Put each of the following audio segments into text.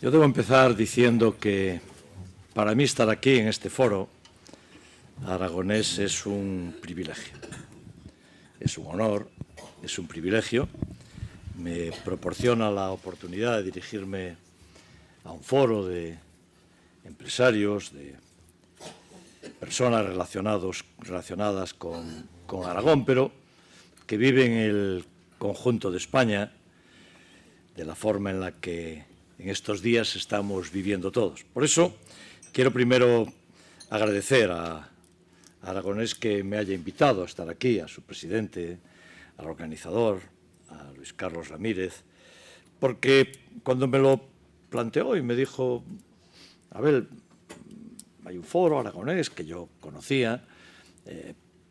Yo debo empezar diciendo que para mí estar aquí en este foro aragonés es un privilegio. Es un honor, es un privilegio. Me proporciona la oportunidad de dirigirme a un foro de empresarios, de personas relacionadas con Aragón, pero que viven en el conjunto de España de la forma en la que en estos días estamos viviendo todos. Por eso, quiero primero agradecer a Aragonés que me haya invitado a estar aquí, a su presidente, al organizador, a Luis Carlos Ramírez, porque cuando me lo planteó y me dijo, Abel, hay un foro aragonés que yo conocía,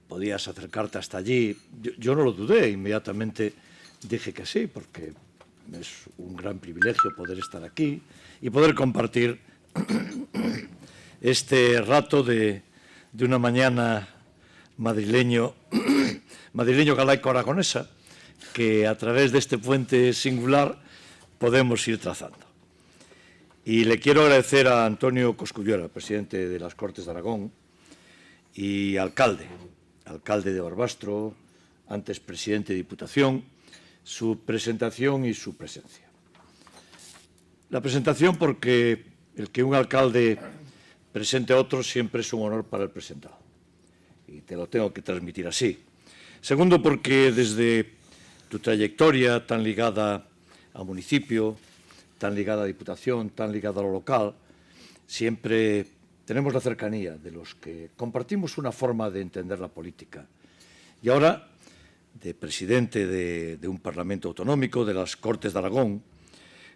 podías acercarte hasta allí. Yo no lo dudé, inmediatamente dije que sí, porque es un gran privilegio poder estar aquí y poder compartir este rato de una mañana madrileño-galaico-aragonesa que a través de este puente singular podemos ir trazando. Y le quiero agradecer a Antonio Cosculluela, presidente de las Cortes de Aragón y alcalde de Barbastro, antes presidente de Diputación, su presentación y su presencia. La presentación porque el que un alcalde presente a otro siempre es un honor para el presentado. Y te lo tengo que transmitir así. Segundo, porque desde tu trayectoria tan ligada al municipio, tan ligada a Diputación, tan ligada a lo local, siempre tenemos la cercanía de los que compartimos una forma de entender la política. Y ahora, de presidente de un Parlamento autonómico, de las Cortes de Aragón,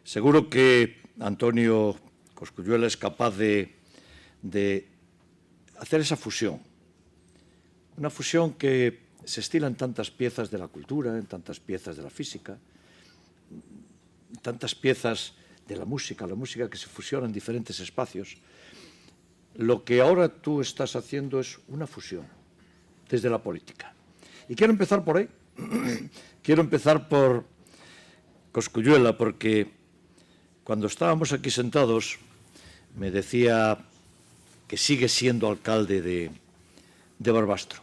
seguro que Antonio Cosculluela es capaz de hacer esa fusión. Una fusión que se estila en tantas piezas de la cultura, en tantas piezas de la física, en tantas piezas de la música que se fusiona en diferentes espacios. Lo que ahora tú estás haciendo es una fusión desde la política. Y quiero empezar por ahí. Quiero empezar por Cosculluela, porque cuando estábamos aquí sentados me decía que sigue siendo alcalde de Barbastro,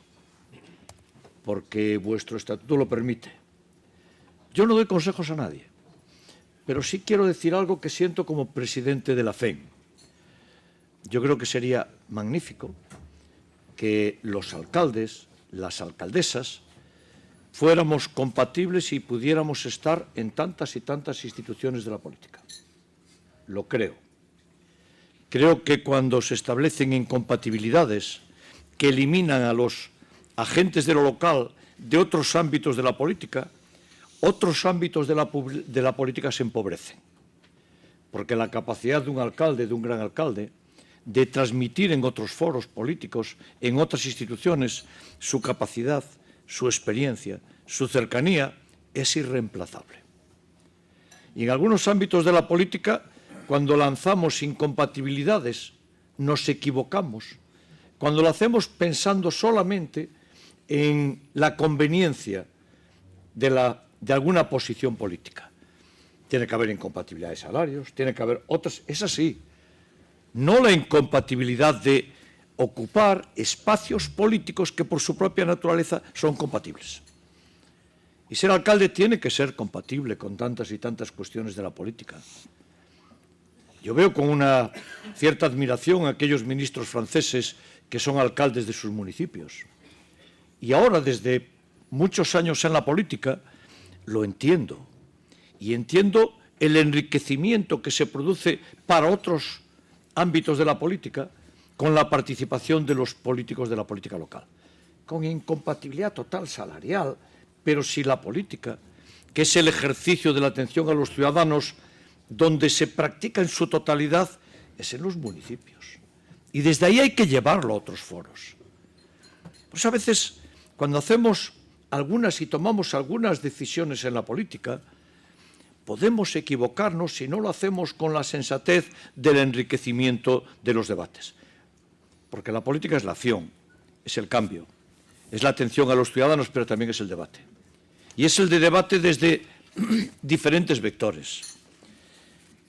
porque vuestro estatuto lo permite. Yo no doy consejos a nadie, pero sí quiero decir algo que siento como presidente de la FEN. Yo creo que sería magnífico que los alcaldes, las alcaldesas, fuéramos compatibles y pudiéramos estar en tantas y tantas instituciones de la política. Lo creo. Creo que cuando se establecen incompatibilidades que eliminan a los agentes de lo local de otros ámbitos de la política, otros ámbitos de la política se empobrecen. Porque la capacidad de un alcalde, de un gran alcalde, de transmitir en otros foros políticos, en otras instituciones, su capacidad, su experiencia, su cercanía, es irreemplazable. Y en algunos ámbitos de la política, cuando lanzamos incompatibilidades, nos equivocamos. Cuando lo hacemos pensando solamente en la conveniencia de alguna posición política. Tiene que haber incompatibilidad de salarios, tiene que haber otras, es así. No la incompatibilidad de ocupar espacios políticos que por su propia naturaleza son compatibles. Y ser alcalde tiene que ser compatible con tantas y tantas cuestiones de la política. Yo veo con una cierta admiración a aquellos ministros franceses que son alcaldes de sus municipios. Y ahora, desde muchos años en la política, lo entiendo. Y entiendo el enriquecimiento que se produce para otros ámbitos de la política con la participación de los políticos de la política local. Con incompatibilidad total salarial, pero si la política, que es el ejercicio de la atención a los ciudadanos, donde se practica en su totalidad, es en los municipios. Y desde ahí hay que llevarlo a otros foros. Pues a veces, cuando hacemos algunas y tomamos algunas decisiones en la política, podemos equivocarnos si no lo hacemos con la sensatez del enriquecimiento de los debates. Porque la política es la acción, es el cambio, es la atención a los ciudadanos, pero también es el debate. Y es el de debate desde diferentes vectores.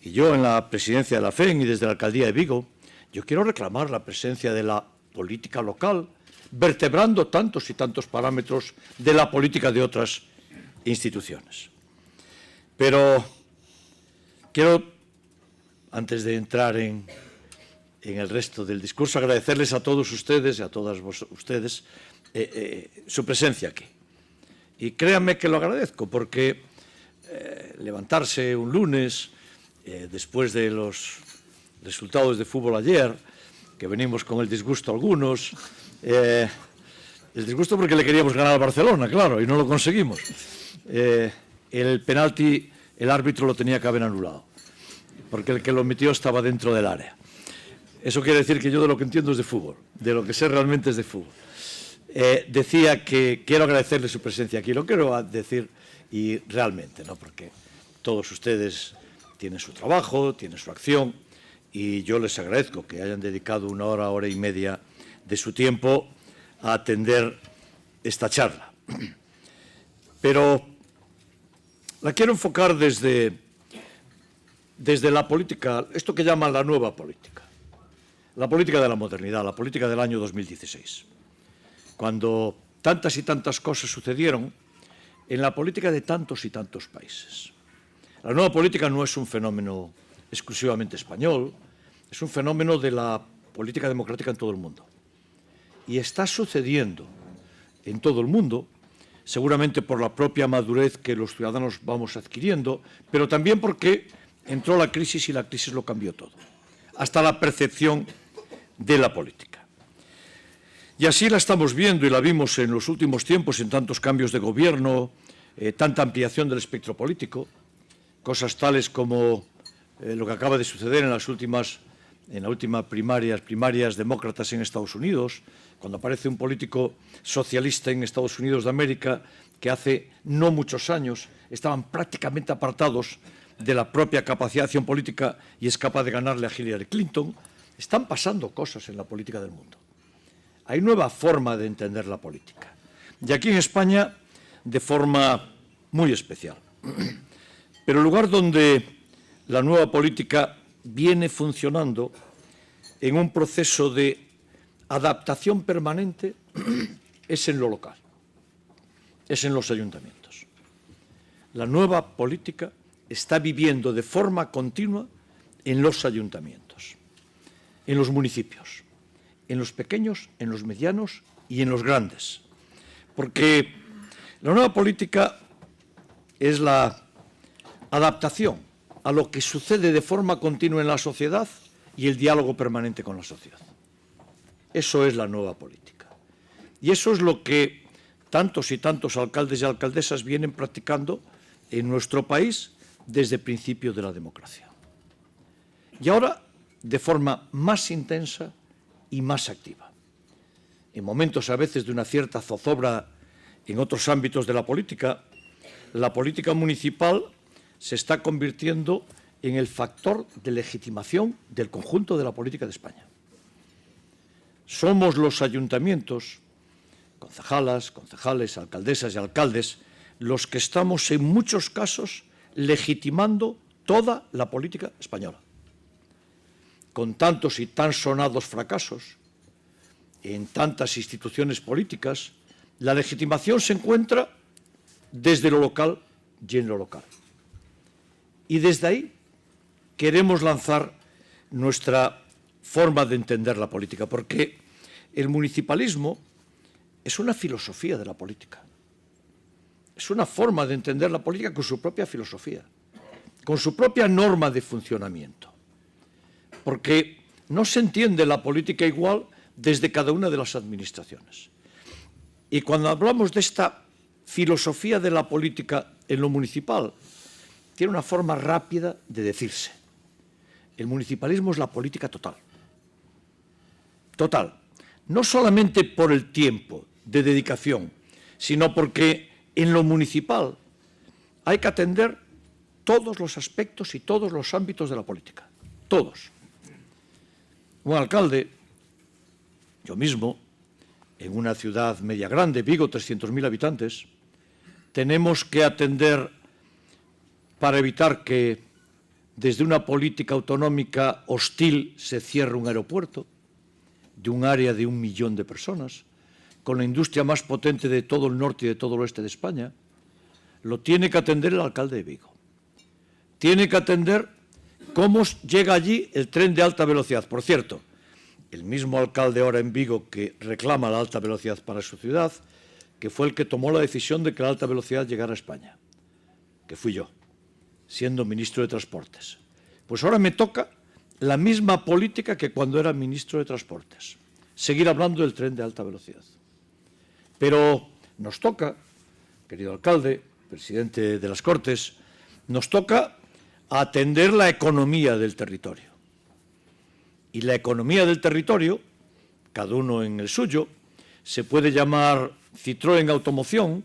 y yo en la presidencia de la FEN y desde la alcaldía de Vigo, yo quiero reclamar la presencia de la política local, vertebrando tantos y tantos parámetros de la política de otras instituciones. Pero quiero, antes de entrar en el resto del discurso, agradecerles a todos ustedes y a todas ustedes su presencia aquí. Y créanme que lo agradezco, porque levantarse un lunes, después de los resultados de fútbol ayer, que venimos con el disgusto algunos, el disgusto porque le queríamos ganar al Barcelona, claro, y no lo conseguimos. El penalti, el árbitro lo tenía que haber anulado, porque el que lo metió estaba dentro del área. Eso quiere decir que yo de lo que entiendo es de fútbol, de lo que sé realmente es de fútbol. Decía que quiero agradecerle su presencia aquí, lo quiero decir y realmente, ¿no? Porque todos ustedes tienen su trabajo, tienen su acción, y yo les agradezco que hayan dedicado una hora, hora y media de su tiempo a atender esta charla. Pero la quiero enfocar desde la política, esto que llaman la nueva política, la política de la modernidad, la política del año 2016, cuando tantas y tantas cosas sucedieron en la política de tantos y tantos países. La nueva política no es un fenómeno exclusivamente español, es un fenómeno de la política democrática en todo el mundo. Y está sucediendo en todo el mundo, seguramente por la propia madurez que los ciudadanos vamos adquiriendo, pero también porque entró la crisis y la crisis lo cambió todo, hasta la percepción de la política. Y así la estamos viendo y la vimos en los últimos tiempos en tantos cambios de gobierno, tanta ampliación del espectro político, cosas tales como lo que acaba de suceder en las últimas primarias demócratas en Estados Unidos, cuando aparece un político socialista en Estados Unidos de América que hace no muchos años estaban prácticamente apartados de la propia capacidad de acción política y es capaz de ganarle a Hillary Clinton. Están pasando cosas en la política del mundo. Hay nueva forma de entender la política. Y aquí en España, de forma muy especial. Pero el lugar donde la nueva política viene funcionando en un proceso de adaptación permanente es en lo local, es en los ayuntamientos. La nueva política está viviendo de forma continua en los ayuntamientos, en los municipios, en los pequeños, en los medianos y en los grandes. Porque la nueva política es la adaptación a lo que sucede de forma continua en la sociedad y el diálogo permanente con la sociedad. Eso es la nueva política. Y eso es lo que tantos y tantos alcaldes y alcaldesas vienen practicando en nuestro país desde el principio de la democracia. Y ahora de forma más intensa y más activa. En momentos a veces de una cierta zozobra en otros ámbitos de la política municipal se está convirtiendo en el factor de legitimación del conjunto de la política de España. Somos los ayuntamientos, concejalas, concejales, alcaldesas y alcaldes, los que estamos en muchos casos legitimando toda la política española. Con tantos y tan sonados fracasos en tantas instituciones políticas, la legitimación se encuentra desde lo local y en lo local. Y desde ahí queremos lanzar nuestra forma de entender la política, porque el municipalismo es una filosofía de la política. Es una forma de entender la política con su propia filosofía, con su propia norma de funcionamiento. Porque no se entiende la política igual desde cada una de las administraciones. Y cuando hablamos de esta filosofía de la política en lo municipal, tiene una forma rápida de decirse. El municipalismo es la política total. Total. No solamente por el tiempo de dedicación, sino porque en lo municipal hay que atender todos los aspectos y todos los ámbitos de la política. Todos. Un alcalde, yo mismo, en una ciudad media grande, Vigo, 300.000 habitantes, tenemos que atender para evitar que desde una política autonómica hostil se cierra un aeropuerto de un área de 1 millón de personas, con la industria más potente de todo el norte y de todo el oeste de España, lo tiene que atender el alcalde de Vigo. Tiene que atender cómo llega allí el tren de alta velocidad. Por cierto, el mismo alcalde ahora en Vigo que reclama la alta velocidad para su ciudad, que fue el que tomó la decisión de que la alta velocidad llegara a España, que fui yo, siendo ministro de Transportes. Pues ahora me toca la misma política que cuando era ministro de Transportes, seguir hablando del tren de alta velocidad. Pero nos toca, querido alcalde, presidente de las Cortes, nos toca atender la economía del territorio. Y la economía del territorio, cada uno en el suyo, se puede llamar Citroën Automoción,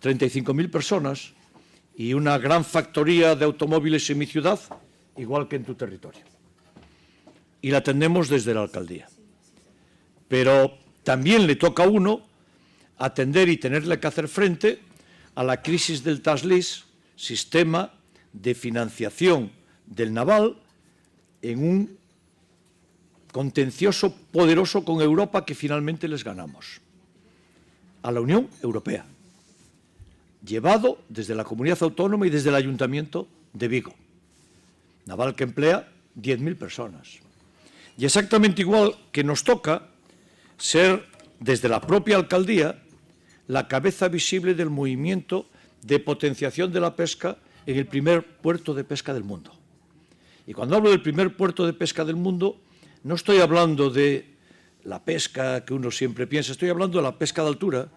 35.000 personas y una gran factoría de automóviles en mi ciudad, igual que en tu territorio. Y la atendemos desde la alcaldía. Pero también le toca a uno atender y tenerle que hacer frente a la crisis del TASLIS, sistema de financiación del naval, en un contencioso poderoso con Europa que finalmente les ganamos. A la Unión Europea, llevado desde la comunidad autónoma y desde el Ayuntamiento de Vigo. Naval que emplea 10.000 personas. Y exactamente igual que nos toca ser, desde la propia alcaldía, la cabeza visible del movimiento de potenciación de la pesca en el primer puerto de pesca del mundo. Y cuando hablo del primer puerto de pesca del mundo, no estoy hablando de la pesca que uno siempre piensa, estoy hablando de la pesca de altura,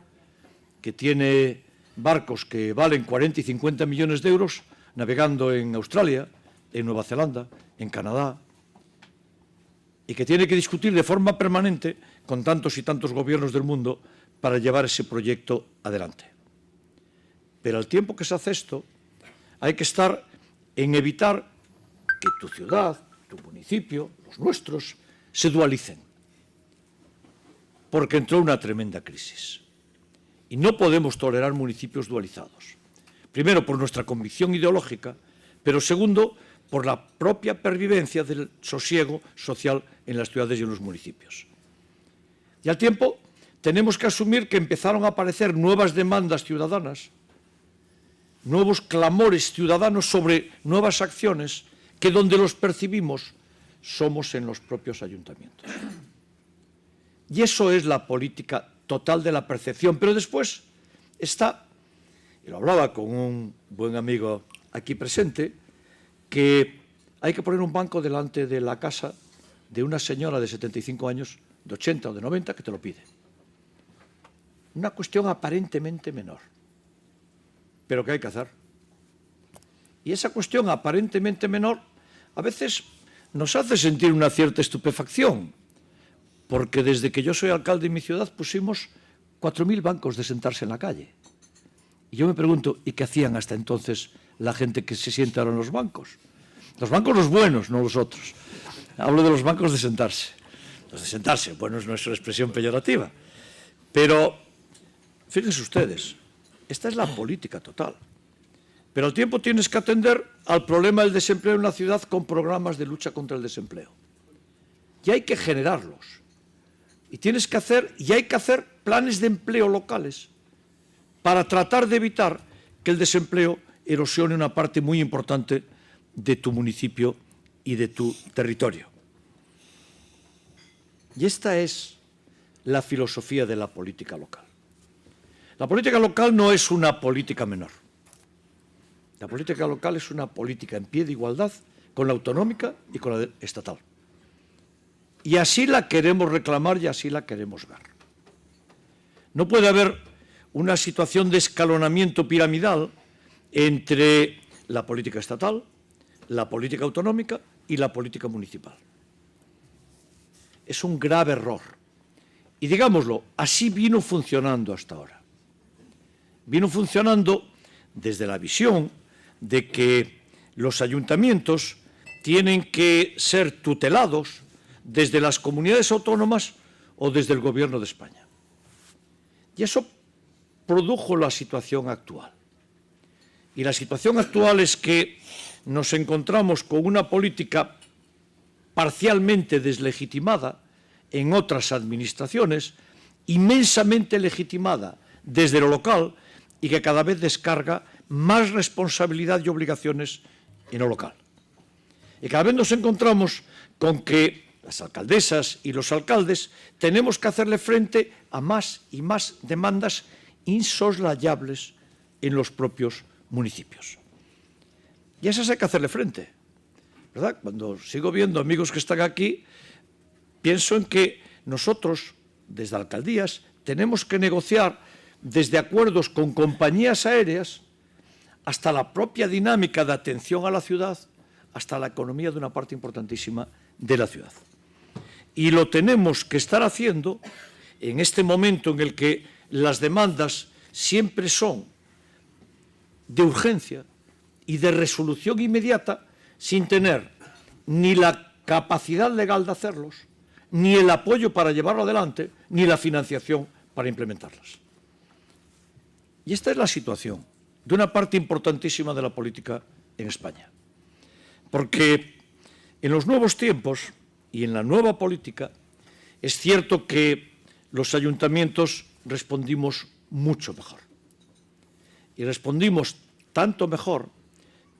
que tiene barcos que valen 40 y 50 millones de euros navegando en Australia, en Nueva Zelanda, en Canadá, y que tiene que discutir de forma permanente con tantos y tantos gobiernos del mundo para llevar ese proyecto adelante. Pero al tiempo que se hace esto, hay que estar en evitar que tu ciudad, tu municipio, los nuestros, se dualicen. Porque entró una tremenda crisis. Y no podemos tolerar municipios dualizados. Primero, por nuestra convicción ideológica, pero segundo, por la propia pervivencia del sosiego social en las ciudades y en los municipios. Y al tiempo, tenemos que asumir que empezaron a aparecer nuevas demandas ciudadanas, nuevos clamores ciudadanos sobre nuevas acciones que donde los percibimos somos en los propios ayuntamientos. Y eso es la política total de la percepción. Pero después está, y lo hablaba con un buen amigo aquí presente, que hay que poner un banco delante de la casa de una señora de 75 años, de 80 o de 90, que te lo pide. Una cuestión aparentemente menor, pero que hay que hacer. Y esa cuestión aparentemente menor a veces nos hace sentir una cierta estupefacción, porque desde que yo soy alcalde en mi ciudad pusimos 4.000 bancos de sentarse en la calle. Y yo me pregunto, ¿y qué hacían hasta entonces la gente que se sienta ahora en los bancos? Los bancos los buenos, no los otros. Hablo de los bancos de sentarse. Los de sentarse, bueno, es nuestra expresión peyorativa. Pero, fíjense ustedes, esta es la política total. Pero al tiempo tienes que atender al problema del desempleo en la ciudad con programas de lucha contra el desempleo. Y hay que generarlos. Y hay que hacer planes de empleo locales para tratar de evitar que el desempleo erosione una parte muy importante de tu municipio y de tu territorio. Y esta es la filosofía de la política local. La política local no es una política menor. La política local es una política en pie de igualdad con la autonómica y con la estatal. Y así la queremos reclamar y así la queremos ver. No puede haber una situación de escalonamiento piramidal entre la política estatal, la política autonómica y la política municipal. Es un grave error. Y digámoslo, así vino funcionando hasta ahora. Vino funcionando desde la visión de que los ayuntamientos tienen que ser tutelados desde las comunidades autónomas o desde el Gobierno de España. Y eso produjo la situación actual. Y la situación actual es que nos encontramos con una política parcialmente deslegitimada en otras administraciones, inmensamente legitimada desde lo local y que cada vez descarga más responsabilidad y obligaciones en lo local. Y cada vez nos encontramos con que las alcaldesas y los alcaldes tenemos que hacerle frente a más y más demandas insoslayables en los propios municipios. Y a esas hay que hacerle frente, ¿verdad? Cuando sigo viendo amigos que están aquí, pienso en que nosotros, desde alcaldías, tenemos que negociar desde acuerdos con compañías aéreas hasta la propia dinámica de atención a la ciudad, hasta la economía de una parte importantísima de la ciudad. Y lo tenemos que estar haciendo en este momento en el que las demandas siempre son de urgencia y de resolución inmediata, sin tener ni la capacidad legal de hacerlos, ni el apoyo para llevarlo adelante, ni la financiación para implementarlas. Y esta es la situación de una parte importantísima de la política en España. Porque en los nuevos tiempos y en la nueva política es cierto que los ayuntamientos respondimos mucho mejor. Y respondimos tanto mejor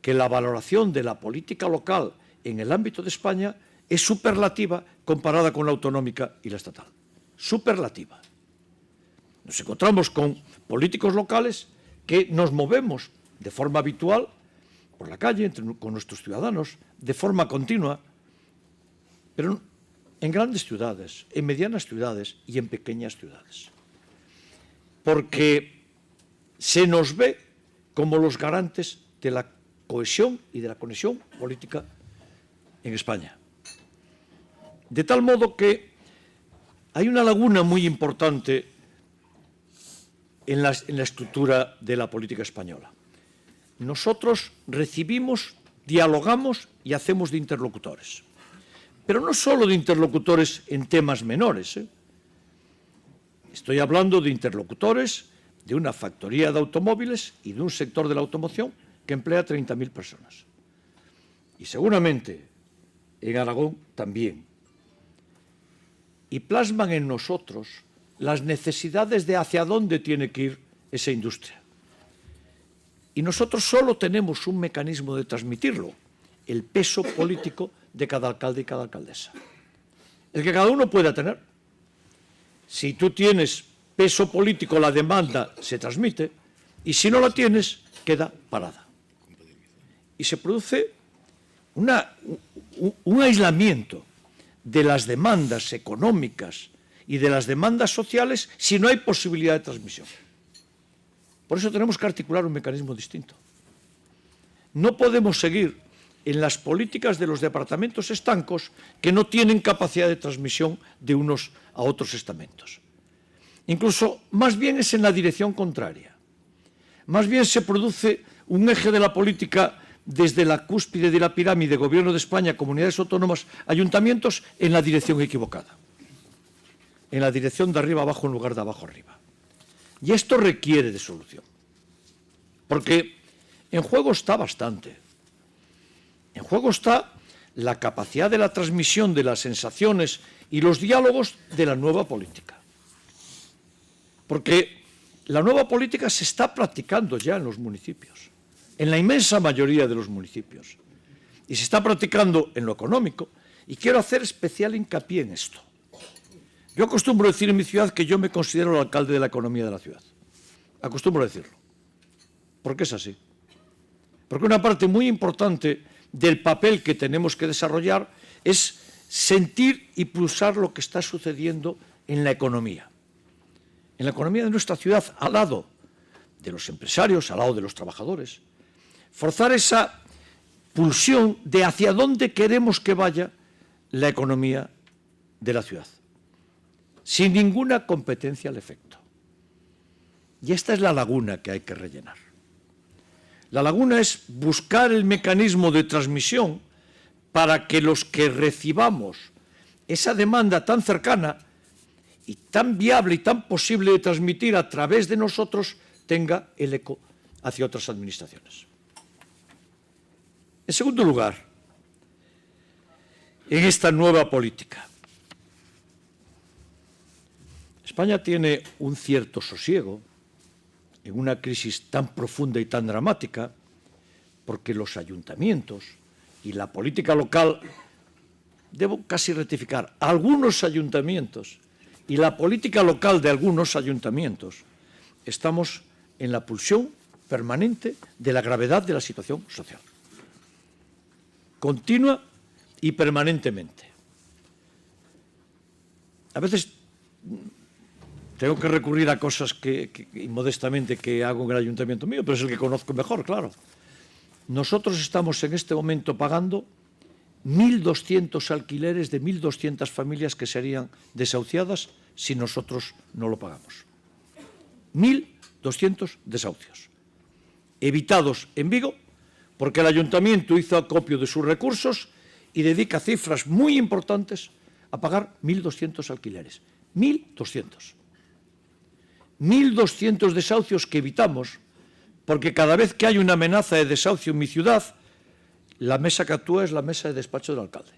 que la valoración de la política local en el ámbito de España es superlativa comparada con la autonómica y la estatal. Superlativa. Nos encontramos con políticos locales que nos movemos de forma habitual por la calle, con nuestros ciudadanos, de forma continua, pero en grandes ciudades, en medianas ciudades y en pequeñas ciudades. Porque se nos ve como los garantes de la cohesión y de la conexión política en España. De tal modo que hay una laguna muy importante en la estructura de la política española. Nosotros recibimos, dialogamos y hacemos de interlocutores. Pero no solo de interlocutores en temas menores. Estoy hablando de interlocutores de una factoría de automóviles y de un sector de la automoción que emplea 30.000 personas. Y seguramente en Aragón también. Y plasman en nosotros las necesidades de hacia dónde tiene que ir esa industria. Y nosotros solo tenemos un mecanismo de transmitirlo, el peso político de cada alcalde y cada alcaldesa. El que cada uno pueda tener. Si tú tienes peso político, la demanda se transmite, y si no la tienes, queda parada. Y se produce un aislamiento de las demandas económicas y de las demandas sociales si no hay posibilidad de transmisión. Por eso tenemos que articular un mecanismo distinto. No podemos seguir en las políticas de los departamentos estancos que no tienen capacidad de transmisión de unos a otros estamentos. Incluso, más bien es en la dirección contraria. Más bien se produce un eje de la política desde la cúspide de la pirámide, Gobierno de España, comunidades autónomas, ayuntamientos, en la dirección equivocada. En la dirección de arriba abajo en lugar de abajo arriba. Y esto requiere de solución. Porque en juego está bastante. En juego está la capacidad de la transmisión de las sensaciones y los diálogos de la nueva política. Porque la nueva política se está practicando ya en los municipios, en la inmensa mayoría de los municipios. Y se está practicando en lo económico. Y quiero hacer especial hincapié en esto. Yo acostumbro decir en mi ciudad que yo me considero el alcalde de la economía de la ciudad. Acostumbro decirlo. Porque es así. Porque una parte muy importante del papel que tenemos que desarrollar es sentir y pulsar lo que está sucediendo en la economía. En la economía de nuestra ciudad, al lado de los empresarios, al lado de los trabajadores. Forzar esa pulsión de hacia dónde queremos que vaya la economía de la ciudad. Sin ninguna competencia al efecto. Y esta es la laguna que hay que rellenar. La laguna es buscar el mecanismo de transmisión para que los que recibamos esa demanda tan cercana y tan viable y tan posible de transmitir a través de nosotros tenga el eco hacia otras administraciones. En segundo lugar, en esta nueva política, España tiene un cierto sosiego en una crisis tan profunda y tan dramática porque los ayuntamientos y la política local, debo casi rectificar, algunos ayuntamientos y la política local de algunos ayuntamientos, estamos en la pulsión permanente de la gravedad de la situación social, continua y permanentemente. A veces tengo que recurrir a cosas que inmodestamente que hago en el ayuntamiento mío, pero es el que conozco mejor, claro. Nosotros estamos en este momento pagando 1.200 alquileres de 1.200 familias que serían desahuciadas si nosotros no lo pagamos. 1.200 desahucios, evitados en Vigo, porque el ayuntamiento hizo acopio de sus recursos y dedica cifras muy importantes a pagar 1.200 alquileres. 1.200. 1.200 desahucios que evitamos, porque cada vez que hay una amenaza de desahucio en mi ciudad, la mesa que actúa es la mesa de despacho del alcalde.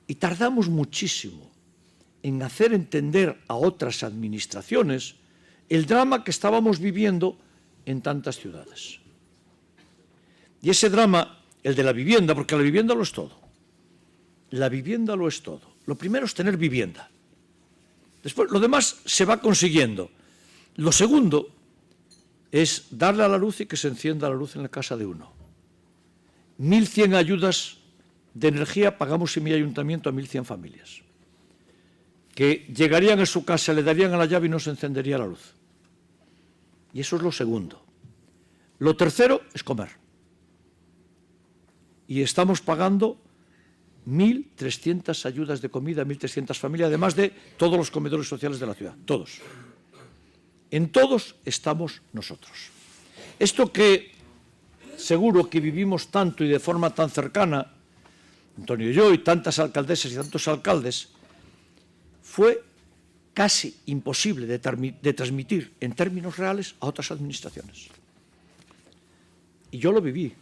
Y tardamos muchísimo en hacer entender a otras administraciones el drama que estábamos viviendo en tantas ciudades. Y ese drama, el de la vivienda, porque la vivienda lo es todo. La vivienda lo es todo. Lo primero es tener vivienda. Después, lo demás se va consiguiendo. Lo segundo es darle a la luz y que se encienda la luz en la casa de uno. 1.100 ayudas de energía pagamos en mi ayuntamiento a 1.100 familias, que llegarían a su casa, le darían a la llave y no se encendería la luz. Y eso es lo segundo. Lo tercero es comer. Y estamos pagando 1.300 ayudas de comida, 1.300 familias, además de todos los comedores sociales de la ciudad, todos. En todos estamos nosotros. Esto que seguro que vivimos tanto y de forma tan cercana, Antonio y yo y tantas alcaldesas y tantos alcaldes, fue casi imposible de transmitir en términos reales a otras administraciones. Y yo lo viví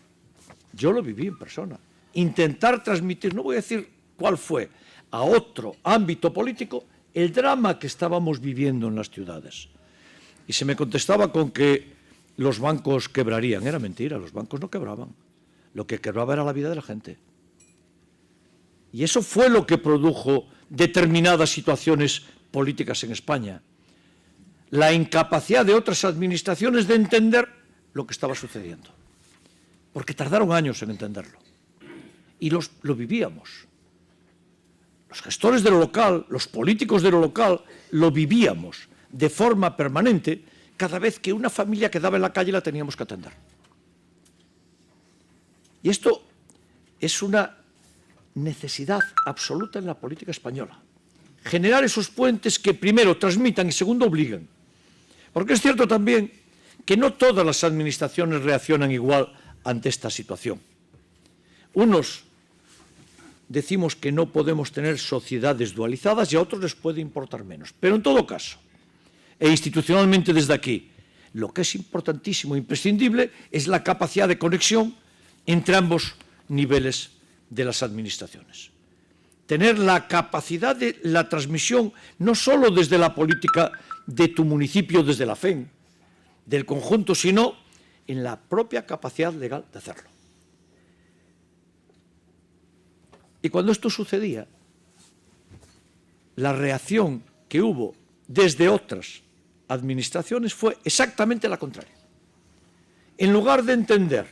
en persona. Intentar transmitir, no voy a decir cuál fue, a otro ámbito político, el drama que estábamos viviendo en las ciudades. Y se me contestaba con que los bancos quebrarían. Era mentira, los bancos no quebraban. Lo que quebraba era la vida de la gente. Y eso fue lo que produjo determinadas situaciones políticas en España. La incapacidad de otras administraciones de entender lo que estaba sucediendo. Porque tardaron años en entenderlo. Y lo vivíamos. Los gestores de lo local, los políticos de lo local, lo vivíamos de forma permanente cada vez que una familia quedaba en la calle la teníamos que atender. Y esto es una necesidad absoluta en la política española. Generar esos puentes que primero transmitan y segundo obliguen. Porque es cierto también que no todas las administraciones reaccionan igual ante esta situación. Unos decimos que no podemos tener sociedades dualizadas y a otros les puede importar menos. Pero en todo caso, e institucionalmente desde aquí, lo que es importantísimo e imprescindible es la capacidad de conexión entre ambos niveles de las administraciones. Tener la capacidad de la transmisión no solo desde la política de tu municipio, desde la FEN, del conjunto, sino en la propia capacidad legal de hacerlo. Y cuando esto sucedía, la reacción que hubo desde otras administraciones fue exactamente la contraria. En lugar de entender,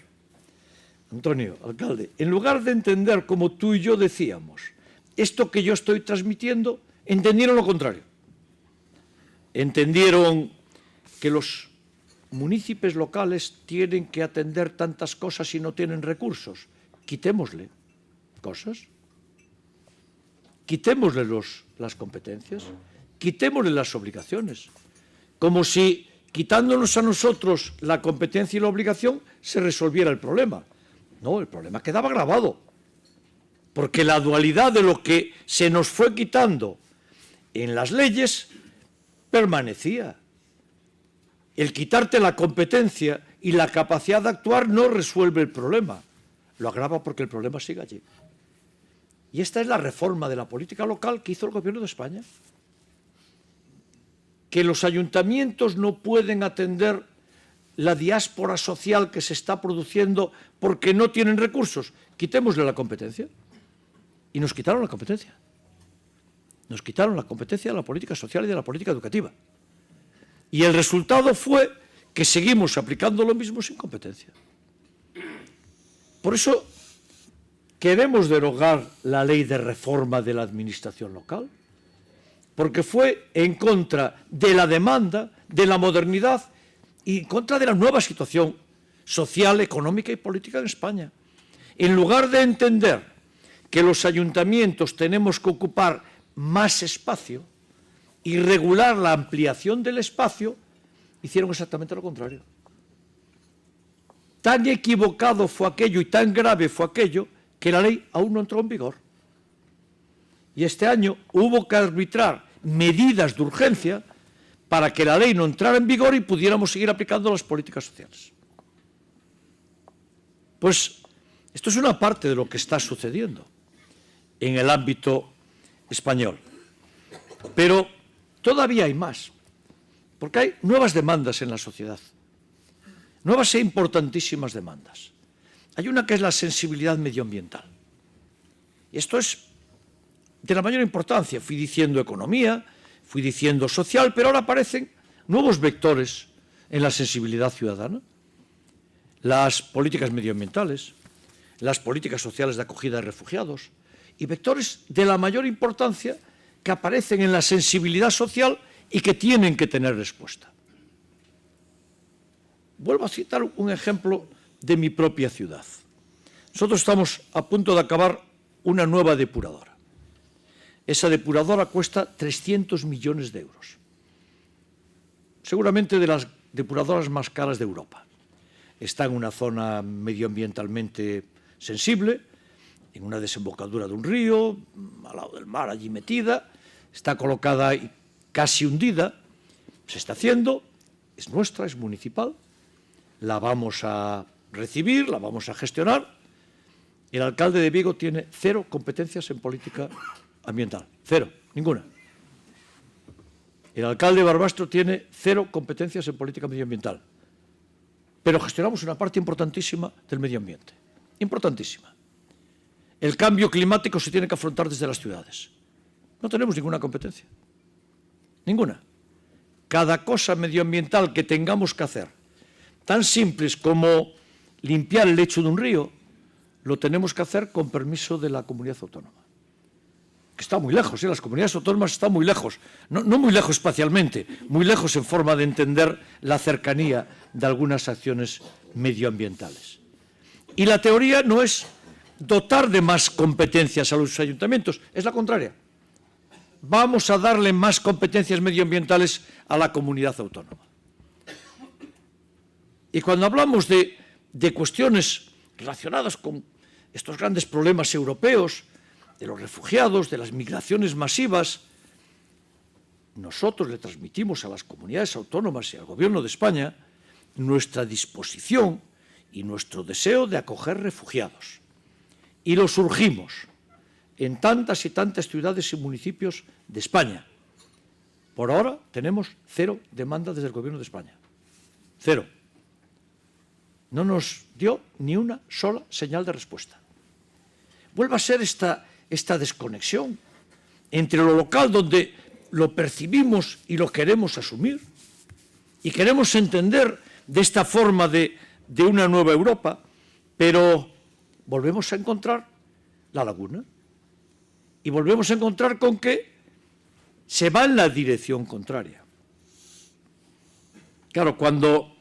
Antonio, alcalde, en lugar de entender como tú y yo decíamos, esto que yo estoy transmitiendo, entendieron lo contrario. Entendieron que los municipios locales tienen que atender tantas cosas y no tienen recursos. Quitémosle cosas. Quitémosle las competencias. Quitémosle las obligaciones. Como si, quitándonos a nosotros la competencia y la obligación, se resolviera el problema. No, el problema quedaba agravado. Porque la dualidad de lo que se nos fue quitando en las leyes permanecía. El quitarte la competencia y la capacidad de actuar no resuelve el problema, lo agrava porque el problema sigue allí. Y esta es la reforma de la política local que hizo el Gobierno de España. Que los ayuntamientos no pueden atender la diáspora social que se está produciendo porque no tienen recursos. Quitémosle la competencia. Y nos quitaron la competencia. Nos quitaron la competencia de la política social y de la política educativa. Y el resultado fue que seguimos aplicando lo mismo sin competencia. Por eso queremos derogar la ley de reforma de la administración local, porque fue en contra de la demanda, de la modernidad y en contra de la nueva situación social, económica y política en España. En lugar de entender que los ayuntamientos tenemos que ocupar más espacio y regular la ampliación del espacio, hicieron exactamente lo contrario. Tan equivocado fue aquello y tan grave fue aquello que la ley aún no entró en vigor. Y este año hubo que arbitrar medidas de urgencia para que la ley no entrara en vigor y pudiéramos seguir aplicando las políticas sociales. Pues esto es una parte de lo que está sucediendo en el ámbito español. Pero todavía hay más, porque hay nuevas demandas en la sociedad, nuevas e importantísimas demandas. Hay una que es la sensibilidad medioambiental. Y esto es de la mayor importancia. Fui diciendo economía, fui diciendo social, pero ahora aparecen nuevos vectores en la sensibilidad ciudadana. Las políticas medioambientales, las políticas sociales de acogida de refugiados y vectores de la mayor importancia que aparecen en la sensibilidad social y que tienen que tener respuesta. Vuelvo a citar un ejemplo de mi propia ciudad. Nosotros estamos a punto de acabar una nueva depuradora. Esa depuradora cuesta 300 millones de euros. Seguramente de las depuradoras más caras de Europa. Está en una zona medioambientalmente sensible, en una desembocadura de un río, al lado del mar, allí metida, está colocada y casi hundida, se está haciendo, es nuestra, es municipal, la vamos a recibir, la vamos a gestionar. El alcalde de Vigo tiene 0 competencias en política ambiental, 0, ninguna. El alcalde de Barbastro tiene 0 competencias en política medioambiental, pero gestionamos una parte importantísima del medio ambiente, importantísima. El cambio climático se tiene que afrontar desde las ciudades. No tenemos ninguna competencia, ninguna. Cada cosa medioambiental que tengamos que hacer, tan simples como limpiar el lecho de un río, lo tenemos que hacer con permiso de la comunidad autónoma. Que está muy lejos, las comunidades autónomas están muy lejos, no muy lejos espacialmente, muy lejos en forma de entender la cercanía de algunas acciones medioambientales. Y la teoría no es dotar de más competencias a los ayuntamientos, es la contraria. Vamos a darle más competencias medioambientales a la comunidad autónoma. Y cuando hablamos de cuestiones relacionadas con estos grandes problemas europeos, de los refugiados, de las migraciones masivas, nosotros le transmitimos a las comunidades autónomas y al Gobierno de España nuestra disposición y nuestro deseo de acoger refugiados. Y los urgimos en tantas y tantas ciudades y municipios de España. Por ahora tenemos 0 demandas desde el Gobierno de España. 0. No nos dio ni una sola señal de respuesta. Vuelve a ser esta desconexión entre lo local, donde lo percibimos y lo queremos asumir, y queremos entender de esta forma de una nueva Europa, pero volvemos a encontrar la laguna y volvemos a encontrar con que se va en la dirección contraria. Claro, cuando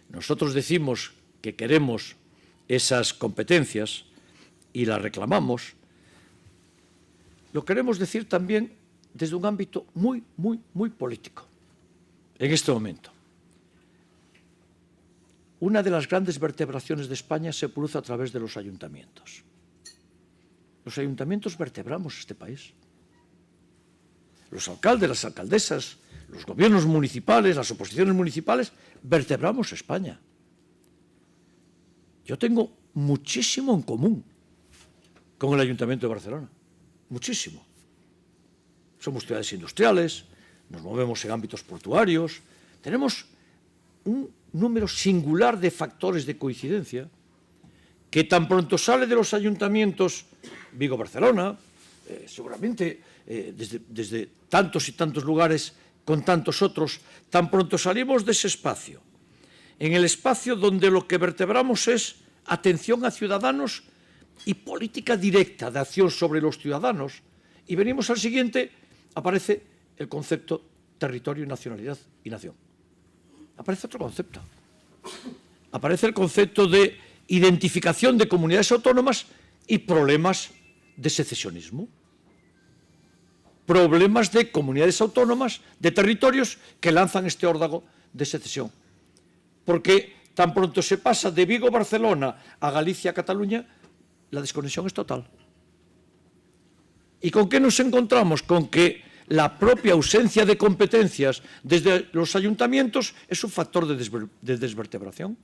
nosotros decimos que queremos esas competencias y las reclamamos, lo queremos decir también desde un ámbito muy político. En este momento, una de las grandes vertebraciones de España se produce a través de los ayuntamientos. Los ayuntamientos vertebramos este país. Los alcaldes, las alcaldesas, los gobiernos municipales, las oposiciones municipales, vertebramos España. Yo tengo muchísimo en común con el Ayuntamiento de Barcelona, muchísimo. Somos ciudades industriales, nos movemos en ámbitos portuarios, tenemos un número singular de factores de coincidencia que tan pronto sale de los ayuntamientos Vigo-Barcelona, seguramente desde tantos y tantos lugares con tantos otros, tan pronto salimos de ese espacio, en el espacio donde lo que vertebramos es atención a ciudadanos y política directa de acción sobre los ciudadanos, y venimos al siguiente, aparece el concepto territorio, nacionalidad y nación. Aparece otro concepto. Aparece el concepto de identificación de comunidades autónomas y problemas de secesionismo. Problemas de comunidades autónomas, de territorios que lanzan este órdago de secesión. Porque tan pronto se pasa de Vigo-Barcelona a Galicia-Cataluña, la desconexión es total. ¿Y con qué nos encontramos? Con que la propia ausencia de competencias desde los ayuntamientos es un factor de desvertebración.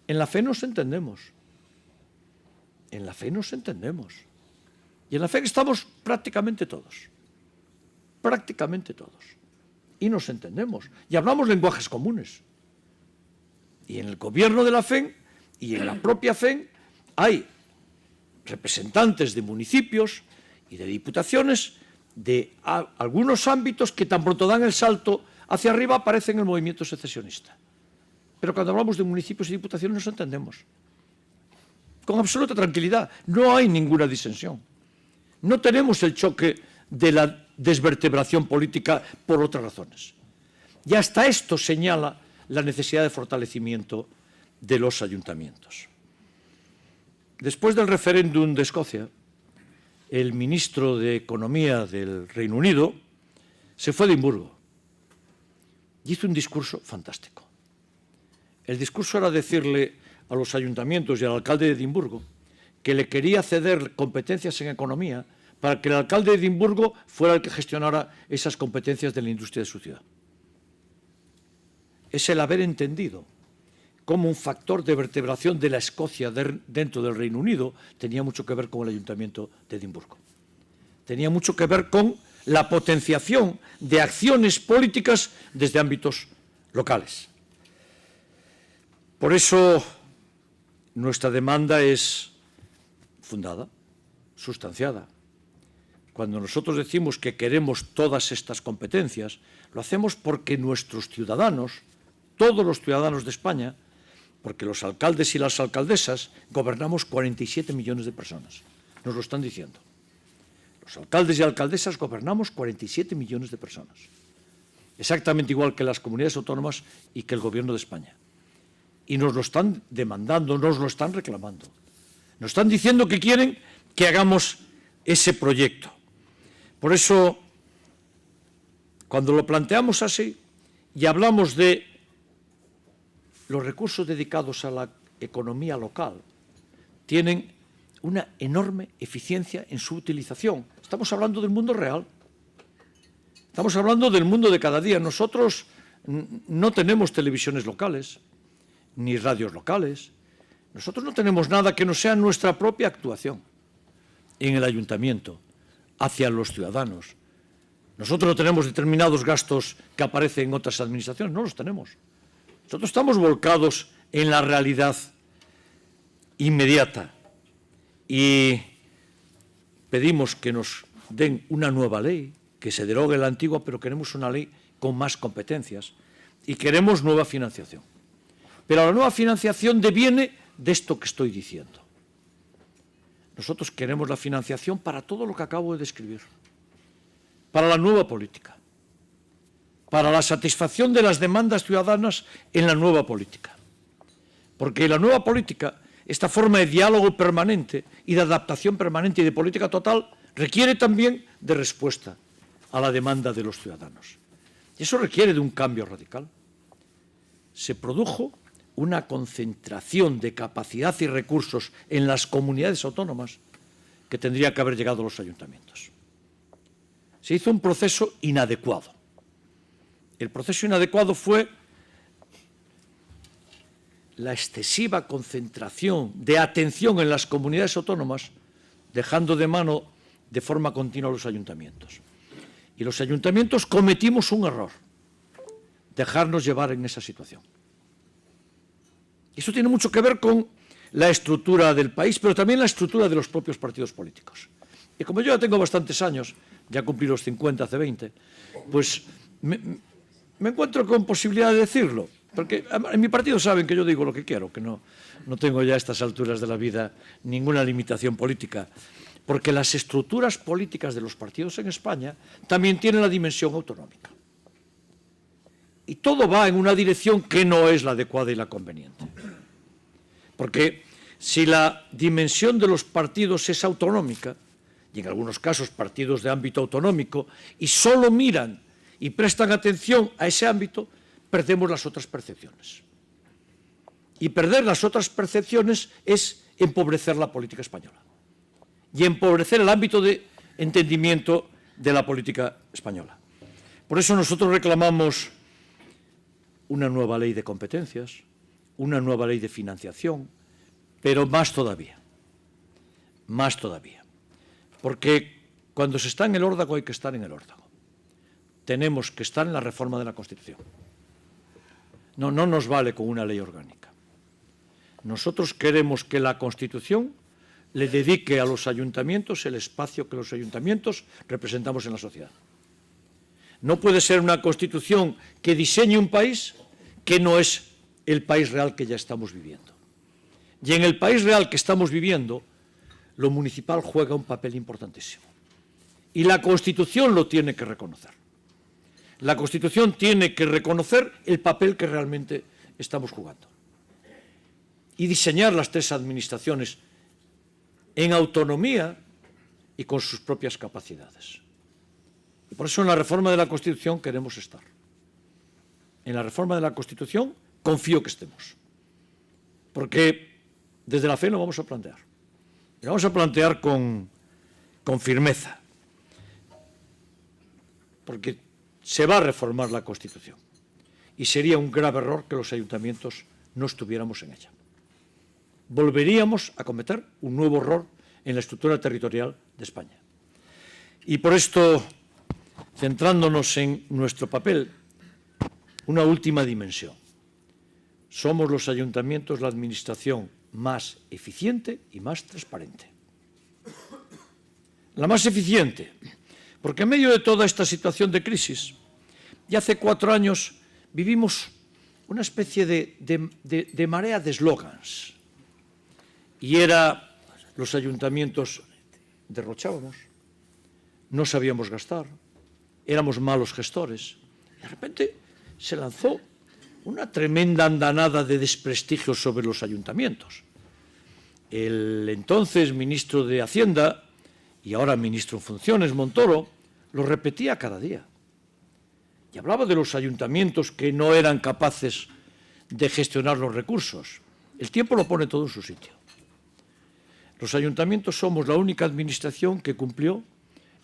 En la fe nos entendemos. En la fe nos entendemos. Y en la fe estamos prácticamente todos. Prácticamente todos. Y nos entendemos. Y hablamos lenguajes comunes. Y en el gobierno de la FEN y en la propia FEN hay representantes de municipios y de diputaciones de algunos ámbitos que tan pronto dan el salto hacia arriba aparecen en el movimiento secesionista. Pero cuando hablamos de municipios y diputaciones nos entendemos. Con absoluta tranquilidad. No hay ninguna disensión. No tenemos el choque de la desvertebración política por otras razones. Y hasta esto señala la necesidad de fortalecimiento de los ayuntamientos. Después del referéndum de Escocia, el ministro de Economía del Reino Unido se fue a Edimburgo y hizo un discurso fantástico. El discurso era decirle a los ayuntamientos y al alcalde de Edimburgo que le quería ceder competencias en economía para que el alcalde de Edimburgo fuera el que gestionara esas competencias de la industria de su ciudad. Es el haber entendido cómo un factor de vertebración de la Escocia dentro del Reino Unido tenía mucho que ver con el Ayuntamiento de Edimburgo. Tenía mucho que ver con la potenciación de acciones políticas desde ámbitos locales. Por eso nuestra demanda es fundada, sustanciada. Cuando nosotros decimos que queremos todas estas competencias, lo hacemos porque nuestros ciudadanos, todos los ciudadanos de España, porque los alcaldes y las alcaldesas gobernamos 47 millones de personas. Nos lo están diciendo. Los alcaldes y alcaldesas gobernamos 47 millones de personas. Exactamente igual que las comunidades autónomas y que el Gobierno de España. Y nos lo están demandando, nos lo están reclamando. Nos están diciendo que quieren que hagamos ese proyecto. Por eso, cuando lo planteamos así y hablamos de los recursos dedicados a la economía local, tienen una enorme eficiencia en su utilización. Estamos hablando del mundo real. Estamos hablando del mundo de cada día. Nosotros no tenemos televisiones locales, ni radios locales. Nosotros no tenemos nada que no sea nuestra propia actuación en el ayuntamiento, hacia los ciudadanos. Nosotros no tenemos determinados gastos que aparecen en otras administraciones, no los tenemos. Nosotros estamos volcados en la realidad inmediata y pedimos que nos den una nueva ley, que se derogue la antigua, pero queremos una ley con más competencias y queremos nueva financiación. Pero la nueva financiación deviene de esto que estoy diciendo. Nosotros queremos la financiación para todo lo que acabo de describir, para la nueva política, para la satisfacción de las demandas ciudadanas en la nueva política. Porque la nueva política, esta forma de diálogo permanente y de adaptación permanente y de política total, requiere también de respuesta a la demanda de los ciudadanos. Y eso requiere de un cambio radical. Se produjo una concentración de capacidad y recursos en las comunidades autónomas que tendría que haber llegado a los ayuntamientos. Se hizo un proceso inadecuado. El proceso inadecuado fue la excesiva concentración de atención en las comunidades autónomas, dejando de mano de forma continua a los ayuntamientos. Y los ayuntamientos cometimos un error, dejarnos llevar en esa situación. Eso tiene mucho que ver con la estructura del país, pero también la estructura de los propios partidos políticos. Y como yo ya tengo bastantes años, ya cumplí los 50 hace 20, pues me encuentro con posibilidad de decirlo, porque en mi partido saben que yo digo lo que quiero, que no tengo ya a estas alturas de la vida ninguna limitación política, porque las estructuras políticas de los partidos en España también tienen la dimensión autonómica. Y todo va en una dirección que no es la adecuada y la conveniente. Porque si la dimensión de los partidos es autonómica, y en algunos casos partidos de ámbito autonómico, y solo miran y prestan atención a ese ámbito, perdemos las otras percepciones. Y perder las otras percepciones es empobrecer la política española y empobrecer el ámbito de entendimiento de la política española. Por eso nosotros reclamamos una nueva ley de competencias, una nueva ley de financiación, pero más todavía, porque cuando se está en el órdago hay que estar en el órdago. Tenemos que estar en la reforma de la Constitución. No nos vale con una ley orgánica. Nosotros queremos que la Constitución le dedique a los ayuntamientos el espacio que los ayuntamientos representamos en la sociedad. No puede ser una Constitución que diseñe un país que no es el país real que ya estamos viviendo. Y en el país real que estamos viviendo, lo municipal juega un papel importantísimo. Y la Constitución lo tiene que reconocer. La Constitución tiene que reconocer el papel que realmente estamos jugando. Y diseñar las tres administraciones en autonomía y con sus propias capacidades. Y por eso en la reforma de la Constitución queremos estar. En la reforma de la Constitución confío que estemos. Porque desde la fe lo vamos a plantear. Y lo vamos a plantear con firmeza. Porque se va a reformar la Constitución. Y sería un grave error que los ayuntamientos no estuviéramos en ella. Volveríamos a cometer un nuevo error en la estructura territorial de España. Y por esto, centrándonos en nuestro papel, una última dimensión. Somos los ayuntamientos la administración más eficiente y más transparente. La más eficiente, porque en medio de toda esta situación de crisis, ya hace 4 años vivimos una especie de marea de eslogans. Y era, los ayuntamientos derrochábamos, no sabíamos gastar, éramos malos gestores. De repente se lanzó una tremenda andanada de desprestigio sobre los ayuntamientos. El entonces ministro de Hacienda, y ahora ministro en funciones, Montoro, lo repetía cada día. Y hablaba de los ayuntamientos que no eran capaces de gestionar los recursos. El tiempo lo pone todo en su sitio. Los ayuntamientos somos la única administración que cumplió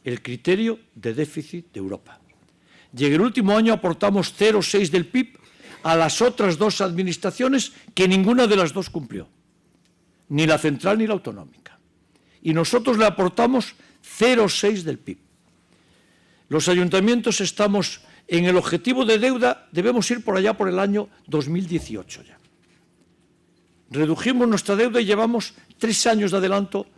el criterio de déficit de Europa. Y en el último año aportamos 0,6 del PIB a las otras 2 administraciones que ninguna de las 2 cumplió, ni la central ni la autonómica. Y nosotros le aportamos 0,6 del PIB. Los ayuntamientos estamos en el objetivo de deuda, debemos ir por allá por el año 2018 ya. Redujimos nuestra deuda y llevamos 3 años de adelanto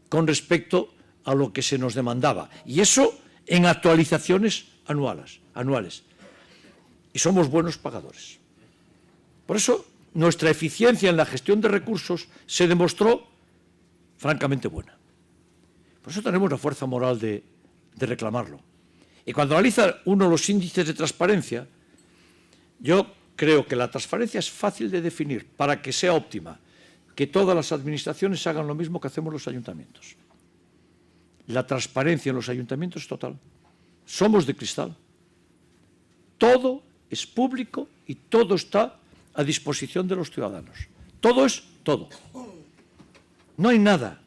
con respecto a lo que se nos demandaba. Y eso en actualizaciones anuales. Y somos buenos pagadores. Por eso nuestra eficiencia en la gestión de recursos se demostró francamente buena. Por eso tenemos la fuerza moral de reclamarlo. Y cuando analiza uno los índices de transparencia, yo creo que la transparencia es fácil de definir para que sea óptima, que todas las administraciones hagan lo mismo que hacemos los ayuntamientos. La transparencia en los ayuntamientos es total. Somos de cristal. Todo es público y todo está a disposición de los ciudadanos. Todo es todo. No hay nada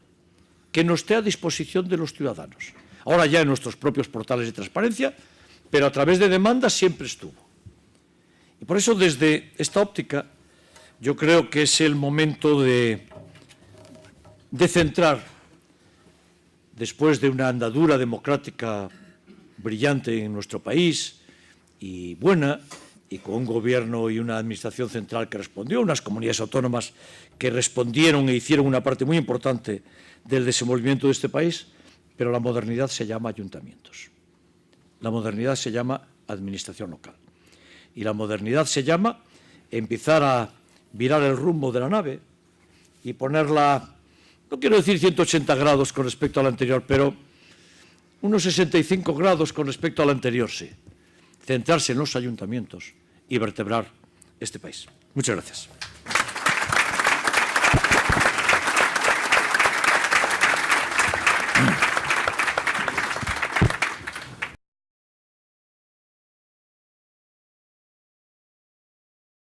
que no esté a disposición de los ciudadanos. Ahora ya en nuestros propios portales de transparencia, pero a través de demandas siempre estuvo. Y por eso, desde esta óptica, yo creo que es el momento de centrar, después de una andadura democrática brillante en nuestro país y buena, y con un gobierno y una administración central que respondió, unas comunidades autónomas que respondieron e hicieron una parte muy importante del desenvolvimiento de este país, pero la modernidad se llama ayuntamientos. La modernidad se llama administración local. Y la modernidad se llama empezar a virar el rumbo de la nave y ponerla, no quiero decir 180 grados con respecto a la anterior, pero unos 65 grados con respecto a la anterior, sí. Centrarse en los ayuntamientos y vertebrar este país. Muchas gracias.